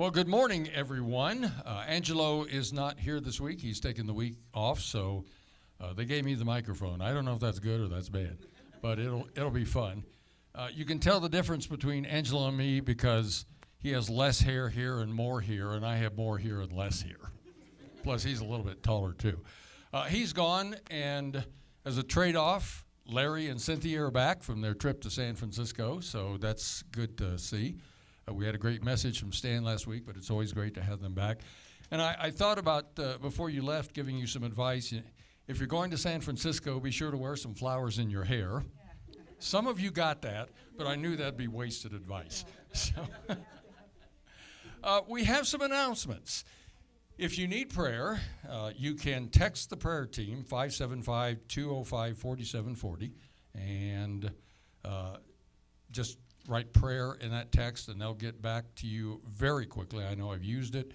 Well, good morning, everyone. Angelo is not here this week. He's taking the week off, so they gave me the microphone. I don't know if that's good or that's bad, but it'll be fun. You can tell the difference between Angelo and me because he has less hair here and more here, and I have more here and less here. Plus, he's a little bit taller, too. He's gone, and as a trade-off, Larry and Cynthia are back from their trip to San Francisco, so that's good to see. We had a great message from Stan last week, but it's always great to have them back. And I thought about, before you left, giving you some advice. If you're going to San Francisco, be sure to wear some flowers in your hair. Some of you got that, but I knew that'd be wasted advice. So we have some announcements. If you need prayer, you can text the prayer team, 575-205-4740, and just write prayer in that text, and they'll get back to you very quickly. I know I've used it.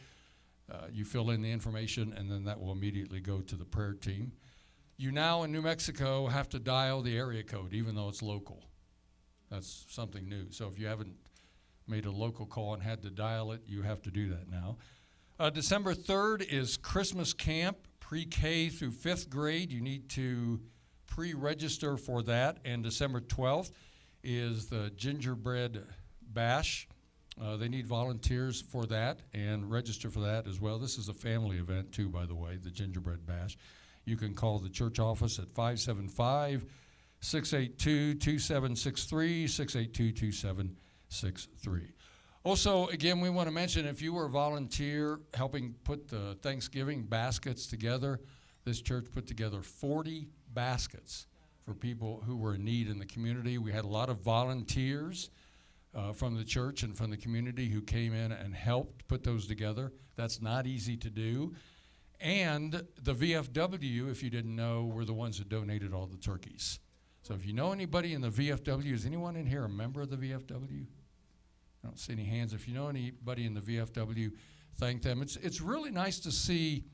You fill in the information, and then that will immediately go to the prayer team. You now in New Mexico have to dial the area code, even though it's local. That's something new. So if you haven't made a local call and had to dial it, you have to do that now. December 3rd is Christmas camp, pre-K through 5th grade. You need to pre-register for that. And December 12th is the gingerbread bash. They need volunteers for that and register for that as well. This is a family event too, by the way, the gingerbread bash. You can call the church office at 575-682-2763, 682-2763. Also, again, we want to mention if you were a volunteer helping put the Thanksgiving baskets together, this church put together 40 baskets for people who were in need in the community. We had a lot of volunteers from the church and from the community who came in and helped put those together. That's not easy to do. And the VFW, if you didn't know, were the ones that donated all the turkeys. So if you know anybody in the VFW, is anyone in here a member of the VFW? I don't see any hands. If you know anybody in the VFW, thank them. It's really nice to see.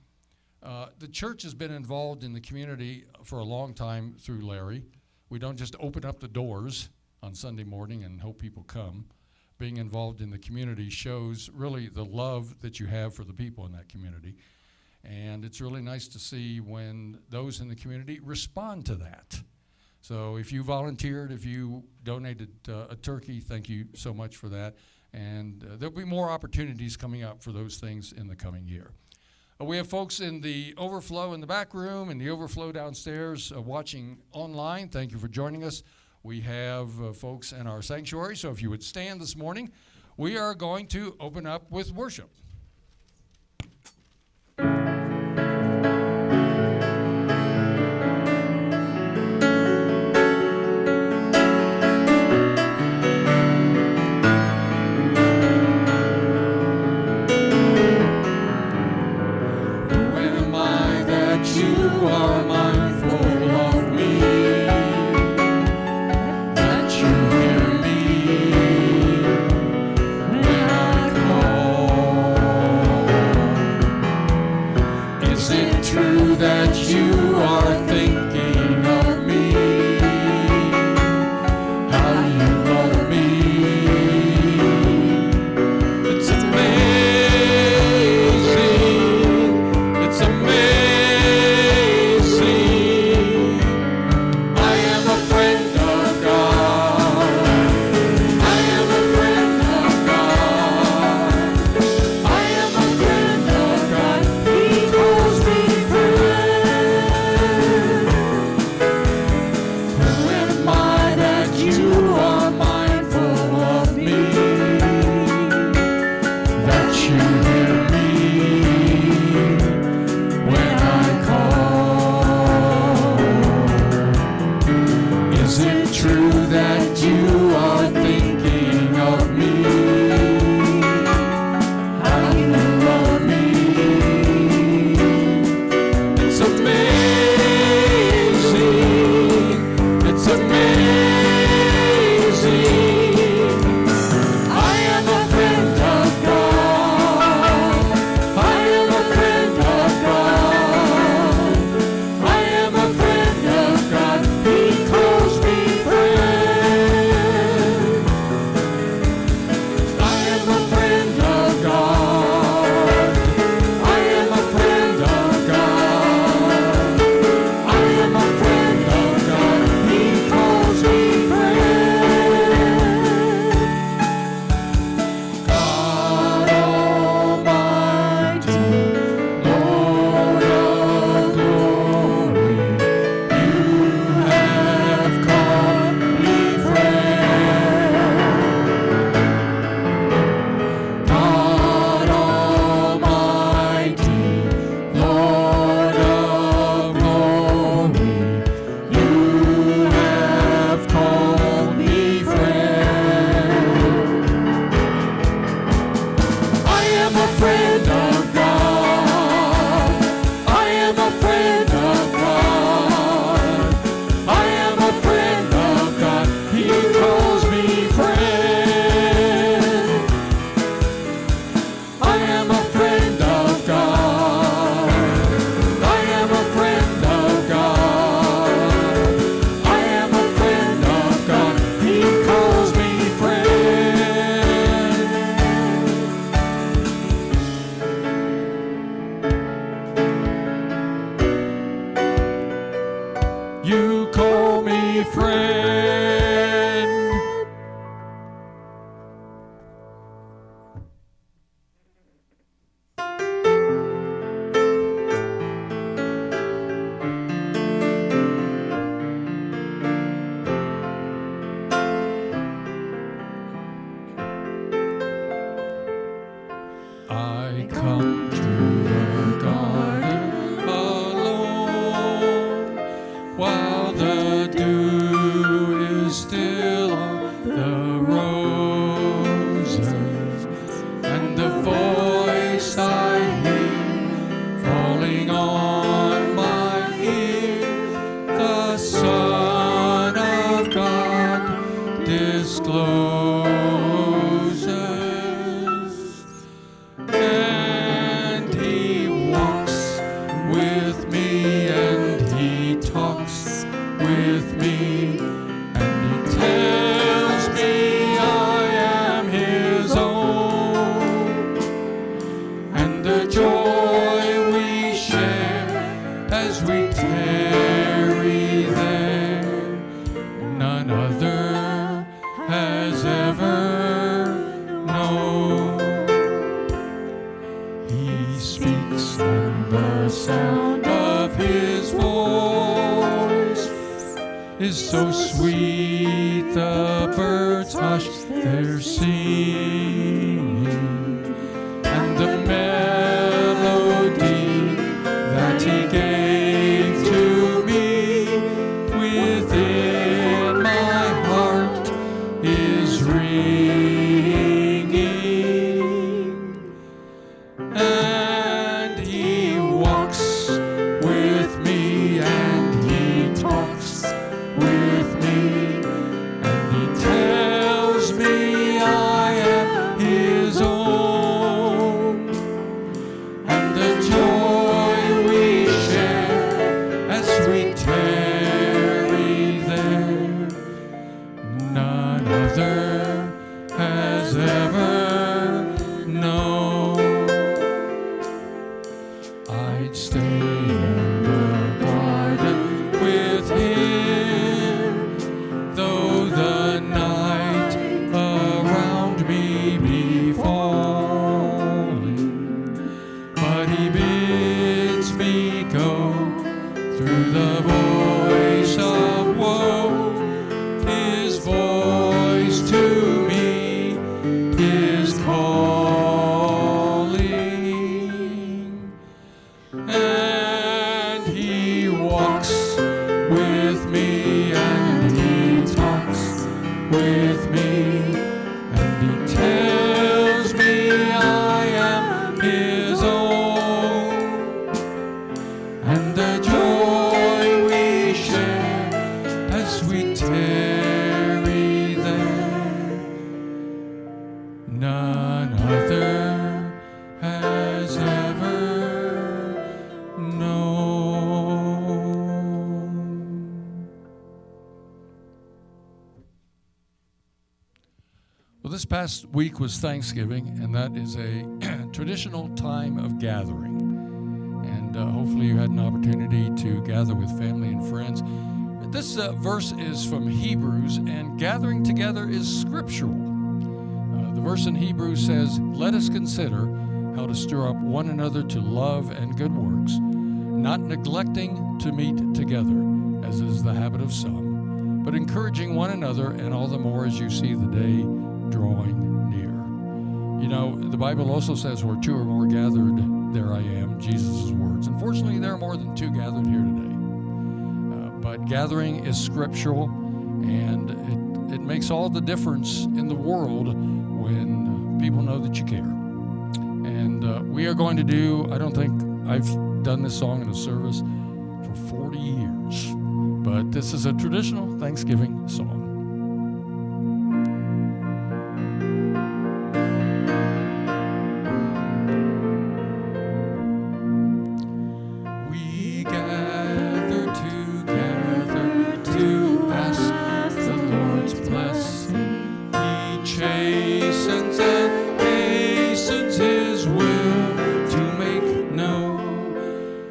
The church has been involved in the community for a long time through Larry. We don't just open up the doors on Sunday morning and hope people come. Being involved in the community shows really the love that you have for the people in that community. And it's really nice to see when those in the community respond to that. So if you volunteered, if you donated a turkey, thank you so much for that. And there'll be more opportunities coming up for those things in the coming year. We have folks in the overflow in the back room and the overflow downstairs watching online. Thank you for joining us. We have folks in our sanctuary, so if you would stand this morning, we are going to open up with worship. Call I come to the garden alone, while the dew is still on the roses, and the voice I hear falling on my ear, the Son of God discloses, and He walks with me, and He talks with me, and He tells me I am His own, and the joy we share as we tarry there, none other has ever known. He speaks, and the sound of His voice is so sweet, the birds hush their singing, and the melody that He gave to me within my heart is ringing, and He walks with me, and He talks with me, and He tells me I am His own, and the joy we share as we tarry there, none other has ever known. I'd stay in the garden with Him, though the night around me be falling, but He bids me go through the voice of woe. His voice to me is calling, and He walks with me, and He talks with me, and He tells me I am His own, and the joy we share as we tarry there, none other has ever known. Well, this past week was Thanksgiving, and that is a traditional time of gathering. And hopefully you had an opportunity to gather with family and friends. This verse is from Hebrews, and gathering together is scriptural. The verse in Hebrews says, "Let us consider how to stir up one another to love and good works, not neglecting to meet together, as is the habit of some, but encouraging one another, and all the more as you see the day drawing near." You know, the Bible also says, "Where two or more gathered, there I am," Jesus' words. Unfortunately, there are more than two gathered here today. But gathering is scriptural, and it makes all the difference in the world when people know that you care. And we are going to do, I don't think I've done this song in a service for 40 years, but this is a traditional Thanksgiving song. We gather together to ask the Lord's blessing. He chastens and hastens His will to make known.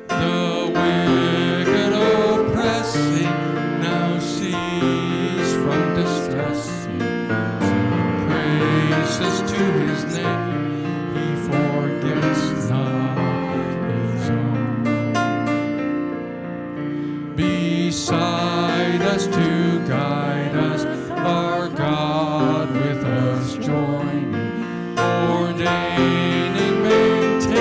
The wicked oppressing now cease from distressing. Sing praises to His name. He forgets not His own. Beside us to guide us, our God with us joining, ordaining, maintaining.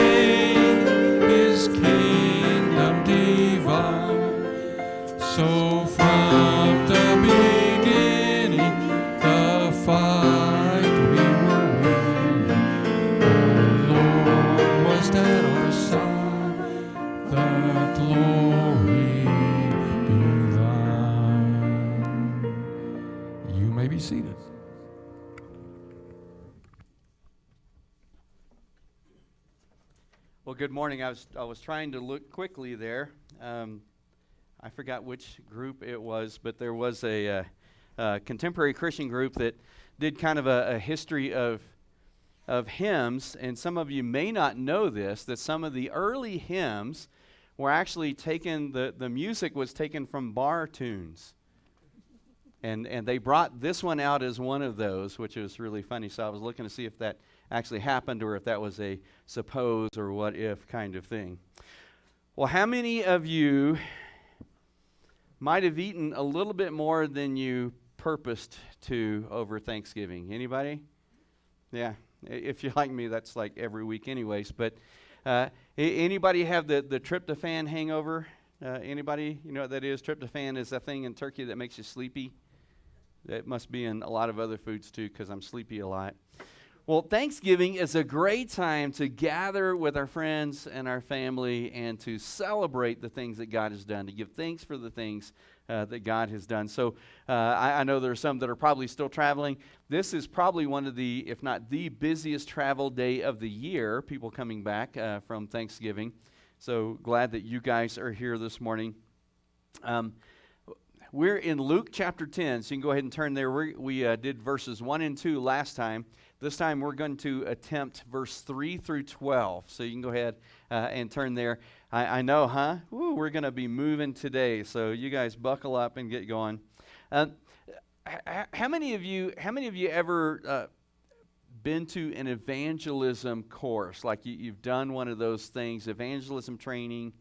Well, good morning. I was trying to look quickly there. I forgot which group it was, but there was a contemporary Christian group that did kind of a history of hymns, and some of you may not know this, that some of the early hymns were actually taken, the music was taken from bar tunes. And they brought this one out as one of those, which was really funny. So I was looking to see if that actually happened or if that was a suppose or what if kind of thing. Well, how many of you might have eaten a little bit more than you purposed to over Thanksgiving? Anybody? Yeah. If you're like me, that's like every week anyways. But anybody have the tryptophan hangover? Anybody? You know what that is? Tryptophan is that thing in turkey that makes you sleepy. It must be in a lot of other foods too, because I'm sleepy a lot. Well, Thanksgiving is a great time to gather with our friends and our family and to celebrate the things that God has done, to give thanks for the things that God has done. So I know there are some that are probably still traveling. This is probably one of the, if not the busiest travel day of the year, people coming back from Thanksgiving. So glad that you guys are here this morning. We're in Luke chapter 10, so you can go ahead and turn there. We did verses 1 and 2 last time. This time we're going to attempt verse 3 through 12, so you can go ahead and turn there. I know, huh? Woo, we're going to be moving today, so you guys buckle up and get going. How many of you ever been to an evangelism course? Like you've done one of those things, evangelism training,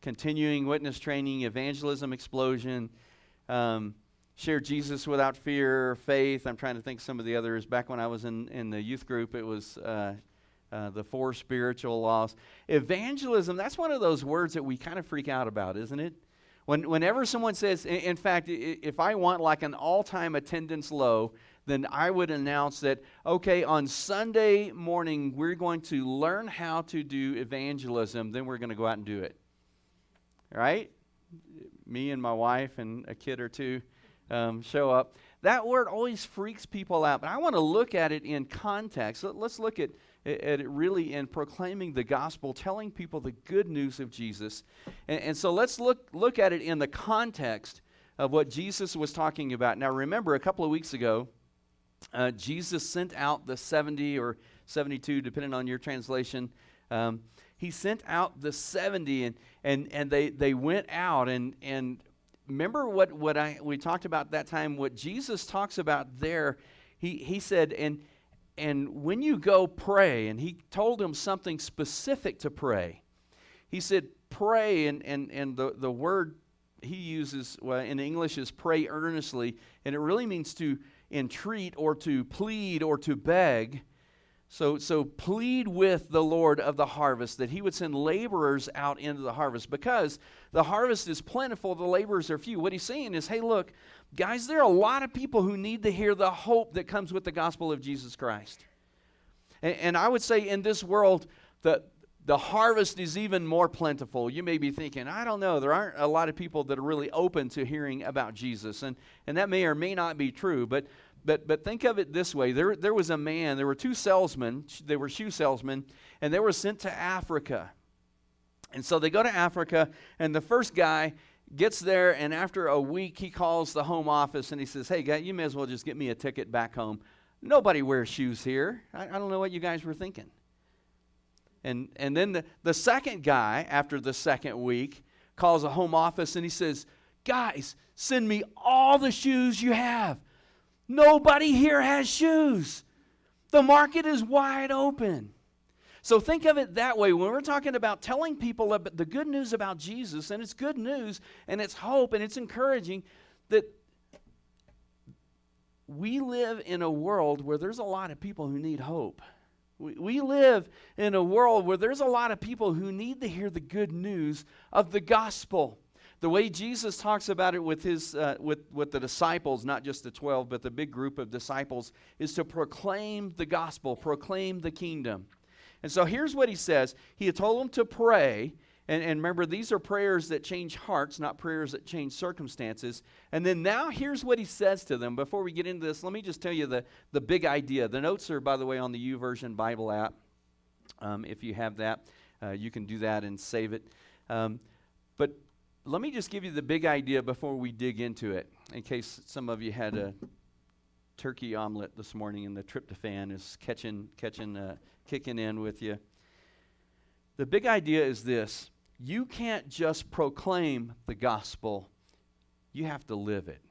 continuing witness training, evangelism explosion, share Jesus without fear, faith. I'm trying to think some of the others. Back when I was in the youth group, it was the 4 spiritual laws. Evangelism, that's one of those words that we kind of freak out about, isn't it? Whenever someone says, in fact, if I want like an all-time attendance low, then I would announce that, okay, on Sunday morning, we're going to learn how to do evangelism, then we're going to go out and do it. Right? Me and my wife and a kid or two show up. That word always freaks people out, but I want to look at it in context. Let's look at it really in proclaiming the gospel, telling people the good news of Jesus. And so let's look at it in the context of what Jesus was talking about. Now remember, a couple of weeks ago, Jesus sent out the 70 or 72, depending on your translation. He sent out the 70, and they went out, and remember what we talked about that time. What Jesus talks about there, he said, and when you go pray, and he told them something specific to pray. He said, pray, and the word he uses in English is pray earnestly, and it really means to entreat or to plead or to beg. So plead with the Lord of the harvest that he would send laborers out into the harvest, because the harvest is plentiful, the laborers are few. What he's saying is, hey, look, guys, there are a lot of people who need to hear the hope that comes with the gospel of Jesus Christ. And I would say in this world, the harvest is even more plentiful. You may be thinking, I don't know, there aren't a lot of people that are really open to hearing about Jesus. And that may or may not be true, but think of it this way. There was a man, there were 2 salesmen, they were shoe salesmen, and they were sent to Africa. And so they go to Africa, and the first guy gets there, and after a week, he calls the home office, and he says, hey, guy, you may as well just get me a ticket back home. Nobody wears shoes here. I don't know what you guys were thinking. And then the second guy, after the second week, calls the home office, and he says, guys, send me all the shoes you have. Nobody here has shoes. The market is wide open. So think of it that way. When we're talking about telling people about the good news about Jesus, and it's good news, and it's hope, and it's encouraging, that we live in a world where there's a lot of people who need hope. We live in a world where there's a lot of people who need to hear the good news of the gospel. The way Jesus talks about it with his with the disciples, not just the 12, but the big group of disciples, is to proclaim the gospel, proclaim the kingdom. And so here's what he says. He had told them to pray, and remember, these are prayers that change hearts, not prayers that change circumstances. And then now here's what he says to them. Before we get into this, let me just tell you the big idea. The notes are, by the way, on the YouVersion Bible app, if you have that. You can do that and save it. But let me just give you the big idea before we dig into it, in case some of you had a turkey omelet this morning and the tryptophan is kicking in with you. The big idea is this: you can't just proclaim the gospel, you have to live it.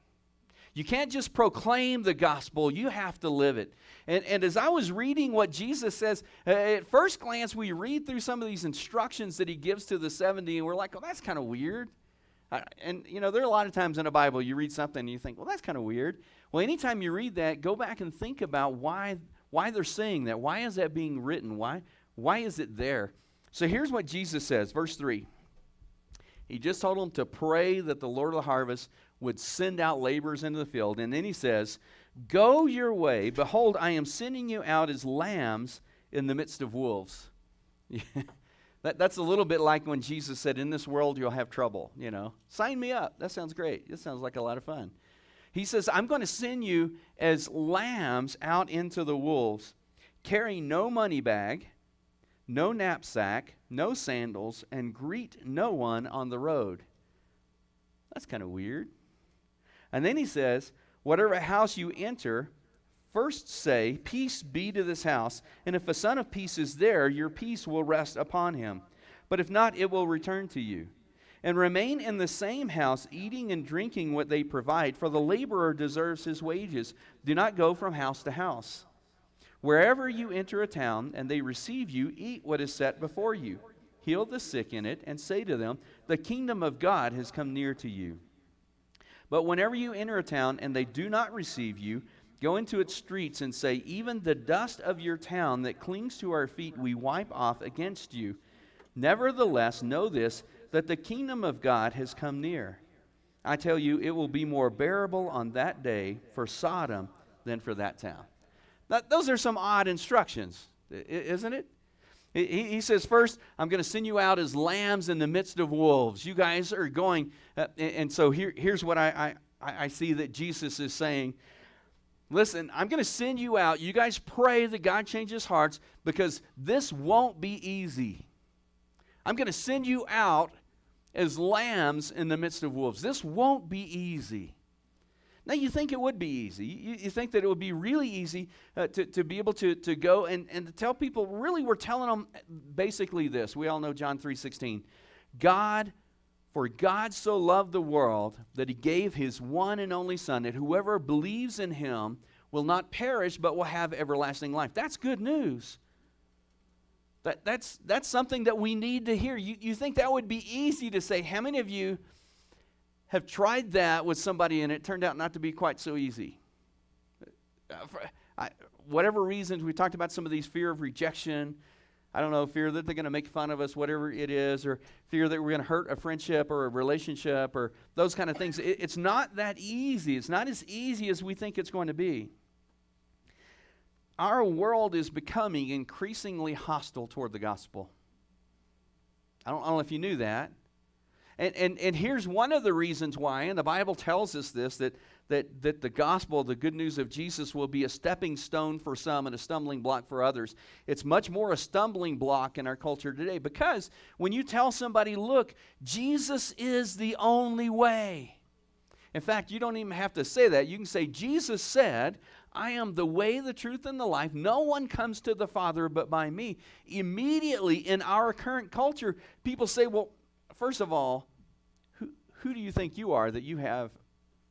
You can't just proclaim the gospel, you have to live it. And as I was reading what Jesus says, at first glance we read through some of these instructions that he gives to the 70 and we're like, oh, that's kind of weird. And you know, there are a lot of times in the Bible you read something and you think, well, that's kind of weird. Well, anytime you read that, go back and think about why they're saying that. Why is that being written? Why is it there? So here's what Jesus says, verse 3. He just told them to pray that the Lord of the harvest would send out laborers into the field. And then he says, go your way. Behold, I am sending you out as lambs in the midst of wolves. That's a little bit like when Jesus said, in this world you'll have trouble, you know. Sign me up. That sounds great. That sounds like a lot of fun. He says, I'm going to send you as lambs out into the wolves. Carry no money bag, no knapsack, no sandals, and greet no one on the road. That's kind of weird. And then he says, whatever house you enter, first say, peace be to this house. And if a son of peace is there, your peace will rest upon him. But if not, it will return to you. And remain in the same house, eating and drinking what they provide, for the laborer deserves his wages. Do not go from house to house. Wherever you enter a town and they receive you, eat what is set before you. Heal the sick in it, and say to them, the kingdom of God has come near to you. But whenever you enter a town and they do not receive you, go into its streets and say, even the dust of your town that clings to our feet we wipe off against you. Nevertheless, know this, that the kingdom of God has come near. I tell you, it will be more bearable on that day for Sodom than for that town. Now, those are some odd instructions, isn't it? He says, first, I'm going to send you out as lambs in the midst of wolves. You guys are going, and so here's what I see that Jesus is saying. Listen, I'm going to send you out. You guys pray that God changes hearts, because this won't be easy. I'm going to send you out as lambs in the midst of wolves. This won't be easy. Now, you think it would be easy. You think that it would be really easy to be able to go and to tell people, really we're telling them basically this. We all know John 3:16. For God so loved the world that he gave his one and only Son, that whoever believes in him will not perish but will have everlasting life. That's good news. That's something that we need to hear. You think that would be easy to say? How many of you have tried that with somebody and it turned out not to be quite so easy? Whatever reasons, we talked about some of these, fear of rejection. I don't know, fear that they're going to make fun of us, whatever it is, or fear that we're going to hurt a friendship or a relationship or those kind of things. It's not that easy. It's not as easy as we think it's going to be. Our world is becoming increasingly hostile toward the gospel. I don't know if you knew that. And here's one of the reasons why, and the Bible tells us this, that the gospel, the good news of Jesus, will be a stepping stone for some and a stumbling block for others. It's much more a stumbling block in our culture today, because when you tell somebody, look, Jesus is the only way. In fact, you don't even have to say that. You can say, Jesus said, I am the way, the truth, and the life. No one comes to the Father but by me. Immediately in our current culture, people say, well, first of all, who do you think you are that you have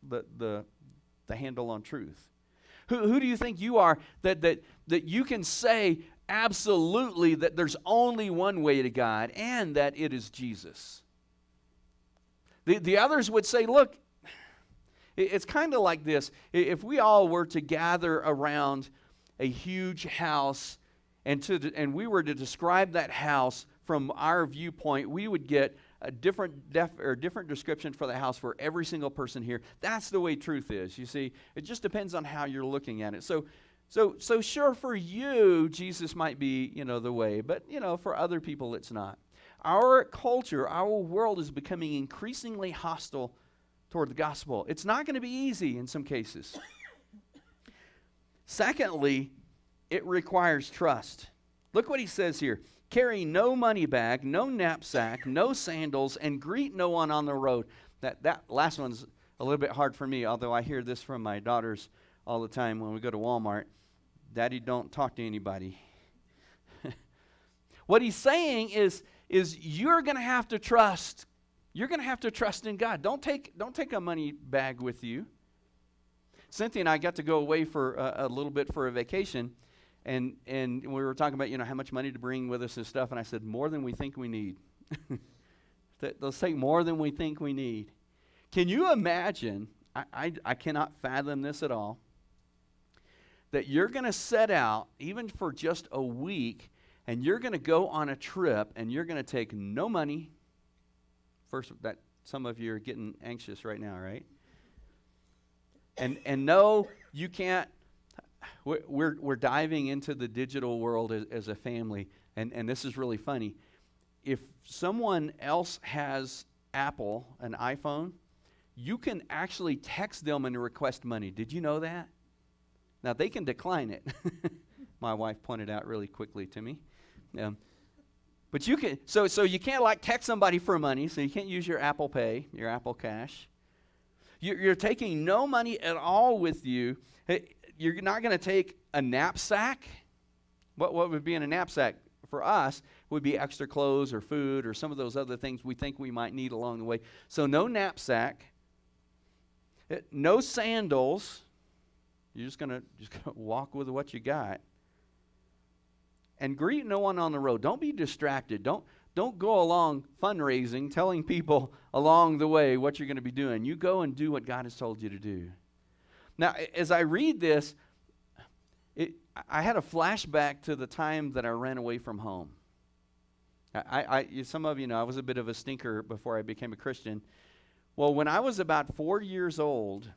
the handle on truth? Who do you think you are that you can say absolutely that there's only one way to God and that it is Jesus? The others would say, look, it's kind of like this. If we all were to gather around a huge house and we were to describe that house from our viewpoint, we would get a different description for the house for every single person here. That's the way truth is. You see, it just depends on how you're looking at it. So sure, for you, Jesus might be, the way, but for other people, it's not. Our culture, our world is becoming increasingly hostile toward the gospel. It's not going to be easy in some cases. Secondly, it requires trust. Look what he says here. Carry no money bag, no knapsack, no sandals, and greet no one on the road. That last one's a little bit hard for me, although I hear this from my daughters all the time when we go to Walmart. Daddy, don't talk to anybody. What he's saying is you're going to have to trust. You're going to have to trust in God. Don't take a money bag with you. Cynthia and I got to go away for a little bit for a vacation, and we were talking about, how much money to bring with us and stuff, and I said, more than we think we need. Let's take more than we think we need. Can you imagine, I cannot fathom this at all, that you're going to set out, even for just a week, and you're going to go on a trip, and you're going to take no money. First, that some of you are getting anxious right now, right? And no, you can't. We're diving into the digital world as a family, and this is really funny. If someone else has Apple, an iPhone, you can actually text them and request money. Did you know that? Now, they can decline it. My wife pointed out really quickly to me. But you can, so you can't text somebody for money, so you can't use your Apple Pay, your Apple Cash. You're taking no money at all with you. You're not going to take a knapsack. What would be in a knapsack for us would be extra clothes or food or some of those other things we think we might need along the way. So no knapsack, no sandals. You're just gonna walk with what you got. And greet no one on the road. Don't be distracted. Don't go along fundraising, telling people along the way what you're going to be doing. You go and do what God has told you to do. Now, as I read this, I had a flashback to the time that I ran away from home. Some of you know I was a bit of a stinker before I became a Christian. Well, when I was about 4 years old,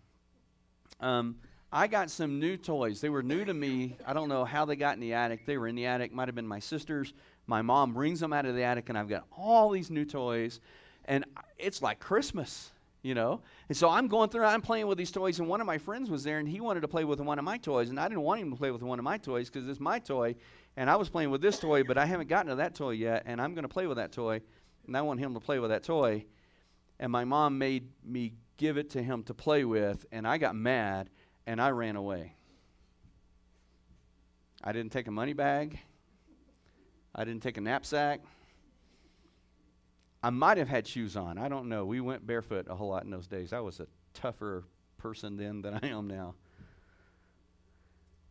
I got some new toys. They were new to me. I don't know how they got in the attic. They were in the attic. Might have been my sister's. My mom brings them out of the attic, and I've got all these new toys. And it's like Christmas, And so I'm going through, I'm playing with these toys, and one of my friends was there, and he wanted to play with one of my toys. And I didn't want him to play with one of my toys because it's my toy. And I was playing with this toy, but I haven't gotten to that toy yet, and I'm going to play with that toy. And I want him to play with that toy. And my mom made me give it to him to play with, and I got mad. And I ran away. I didn't take a money bag. I didn't take a knapsack. I might have had shoes on. I don't know. We went barefoot a whole lot in those days. I was a tougher person then than I am now.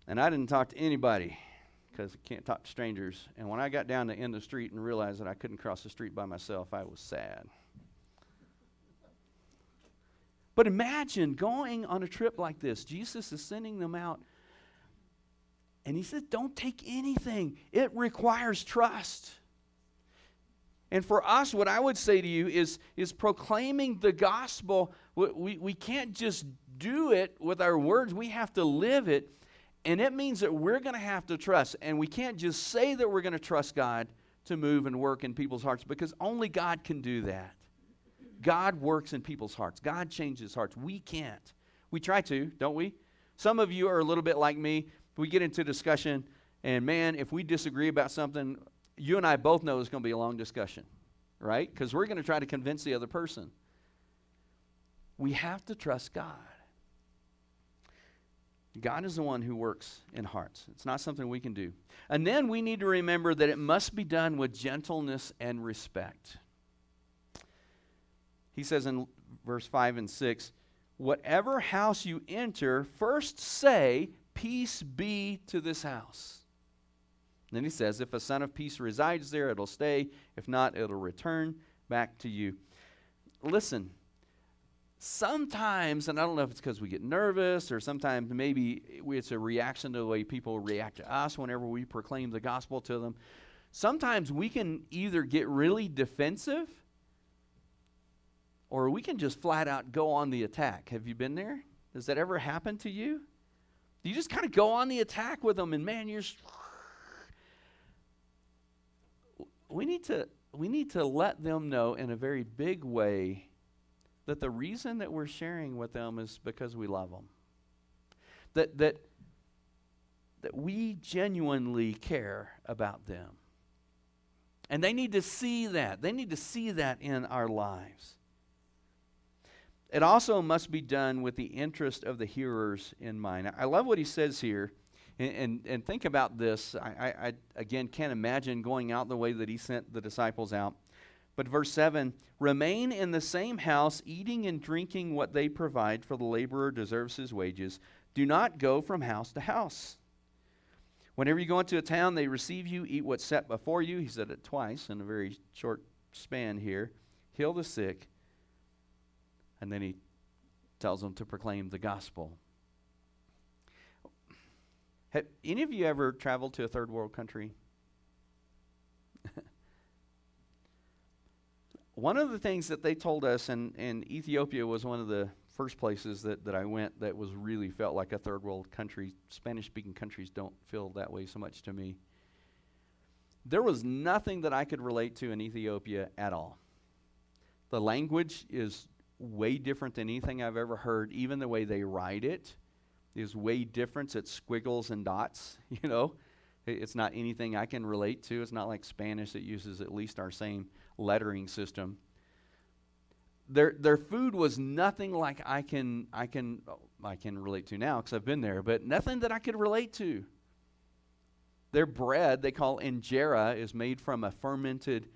And I didn't talk to anybody because I can't talk to strangers. And when I got down the end of the street and realized that I couldn't cross the street by myself, I was sad. But imagine going on a trip like this. Jesus is sending them out. And he says, don't take anything. It requires trust. And for us, what I would say to you is proclaiming the gospel. We can't just do it with our words. We have to live it. And it means that we're going to have to trust. And we can't just say that we're going to trust God to move and work in people's hearts, because only God can do that. God works in people's hearts. God changes hearts. We can't. We try to, don't we? Some of you are a little bit like me. We get into discussion, and man, if we disagree about something, you and I both know it's going to be a long discussion, right? Because we're going to try to convince the other person. We have to trust God. God is the one who works in hearts. It's not something we can do. And then we need to remember that it must be done with gentleness and respect. He says in verse 5 and 6, whatever house you enter, first say, peace be to this house. And then he says, if a son of peace resides there, it'll stay. If not, it'll return back to you. Listen, sometimes, and I don't know if it's because we get nervous, or sometimes maybe it's a reaction to the way people react to us whenever we proclaim the gospel to them. Sometimes we can either get really defensive, or we can just flat out go on the attack. Have you been there? Does that ever happen to you? You just kind of go on the attack with them, and man, you're we need to let them know in a very big way that the reason that we're sharing with them is because we love them. That that we genuinely care about them. And they need to see that. They need to see that in our lives. It also must be done with the interest of the hearers in mind. I love what he says here. And think about this. I again can't imagine going out the way that he sent the disciples out. But verse 7, remain in the same house, eating and drinking what they provide, for the laborer deserves his wages. Do not go from house to house. Whenever you go into a town, they receive you, eat what's set before you. He said it twice in a very short span here. Heal the sick. And then he tells them to proclaim the gospel. Have any of you ever traveled to a third world country? One of the things that they told us, and Ethiopia was one of the first places that I went that was really felt like a third world country. Spanish-speaking countries don't feel that way so much to me. There was nothing that I could relate to in Ethiopia at all. The language is way different than anything I've ever heard. Even the way they write it is way different. It's squiggles and dots, you know. It's not anything I can relate to. It's not like Spanish that uses at least our same lettering system. Their food was nothing like I can relate to now because I've been there, but nothing that I could relate to. Their bread, they call injera, is made from a fermented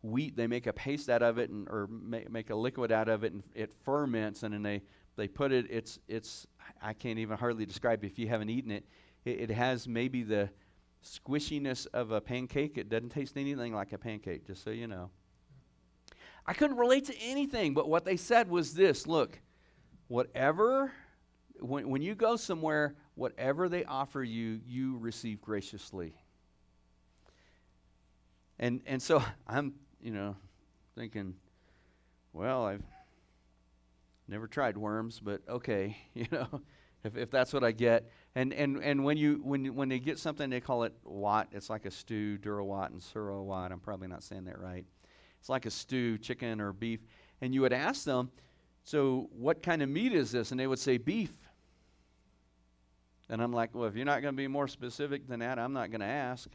wheat. They make a paste out of it or make a liquid out of it, and it ferments, and then they put it, it's I can't even hardly describe it if you haven't eaten it. It has maybe the squishiness of a pancake. It doesn't taste anything like a pancake, just so you know. I couldn't relate to anything, but what they said was this: look, whatever, when you go somewhere, whatever they offer you, you receive graciously. And so I'm, thinking, well, I've never tried worms, but okay, if that's what I get. And when they get something, they call it wat. It's like a stew, durawat and surawat. I'm probably not saying that right. It's like a stew, chicken or beef. And you would ask them, so what kind of meat is this? And they would say beef. And I'm like, well, if you're not going to be more specific than that, I'm not going to ask.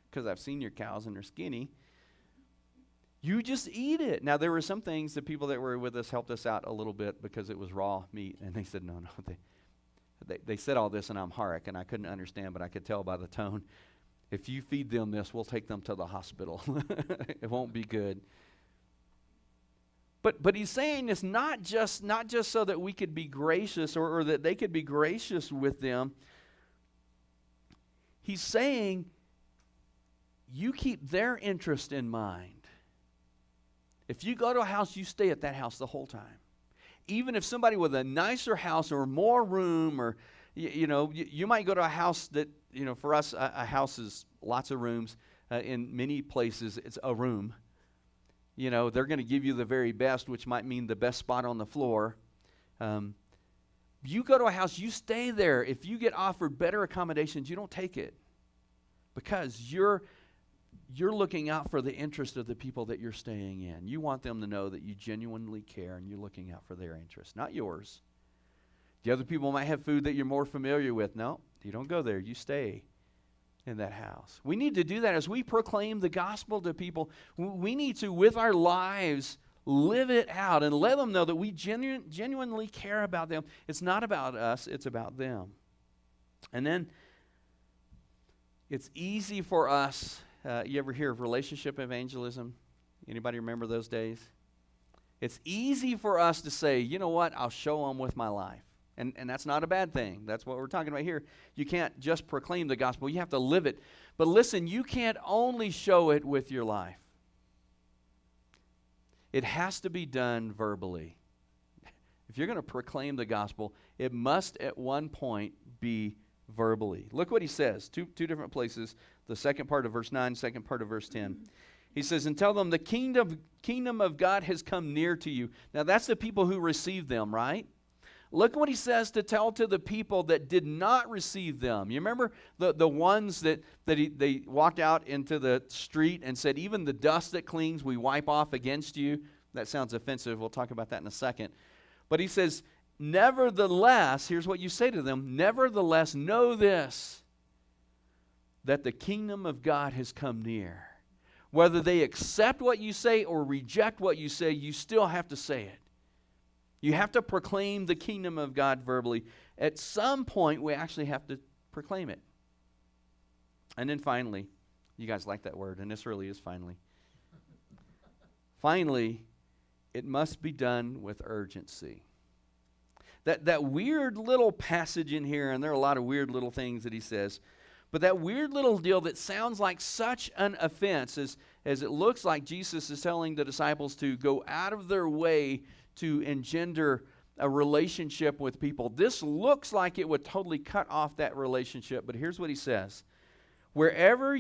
Because I've seen your cows and they're skinny. You just eat it. Now, there were some things, the people that were with us helped us out a little bit because it was raw meat. And they said, no. They said all this in Amharic, and I couldn't understand, but I could tell by the tone. If you feed them this, we'll take them to the hospital. It won't be good. But he's saying this not just so that we could be gracious or that they could be gracious with them. He's saying you keep their interest in mind. If you go to a house, you stay at that house the whole time. Even if somebody with a nicer house or more room, or you might go to a house that, for us, a house is lots of rooms. In many places, it's a room. They're going to give you the very best, which might mean the best spot on the floor. You go to a house, you stay there. If you get offered better accommodations, you don't take it, because you're looking out for the interest of the people that you're staying in. You want them to know that you genuinely care and you're looking out for their interest, not yours. The other people might have food that you're more familiar with. No, you don't go there. You stay in that house. We need to do that as we proclaim the gospel to people. We need to, with our lives, live it out and let them know that we genuinely care about them. It's not about us, it's about them. And then it's easy for us. You ever hear of relationship evangelism? Anybody remember those days? It's easy for us to say, you know what, I'll show them with my life. And that's not a bad thing. That's what we're talking about here. You can't just proclaim the gospel. You have to live it. But listen, you can't only show it with your life. It has to be done verbally. If you're going to proclaim the gospel, it must at one point be verbally. Look what he says. Two different places. The second part of verse 9, second part of verse 10. He says, and tell them the kingdom of God has come near to you. Now that's the people who received them, right? Look what he says to tell to the people that did not receive them. You remember the ones that they walked out into the street and said, even the dust that clings, we wipe off against you. That sounds offensive. We'll talk about that in a second. But he says, Nevertheless, here's what you say to them, nevertheless, know this, that the kingdom of God has come near. Whether they accept what you say or reject what you say, you still have to say it. You have to proclaim the kingdom of God verbally. At some point, we actually have to proclaim it. And then finally, you guys like that word, and this really is finally. Finally, it must be done with urgency. That weird little passage in here, and there are a lot of weird little things that he says, but that weird little deal that sounds like such an offense, as it looks like Jesus is telling the disciples to go out of their way to engender a relationship with people. This looks like it would totally cut off that relationship, but here's what he says. Wherever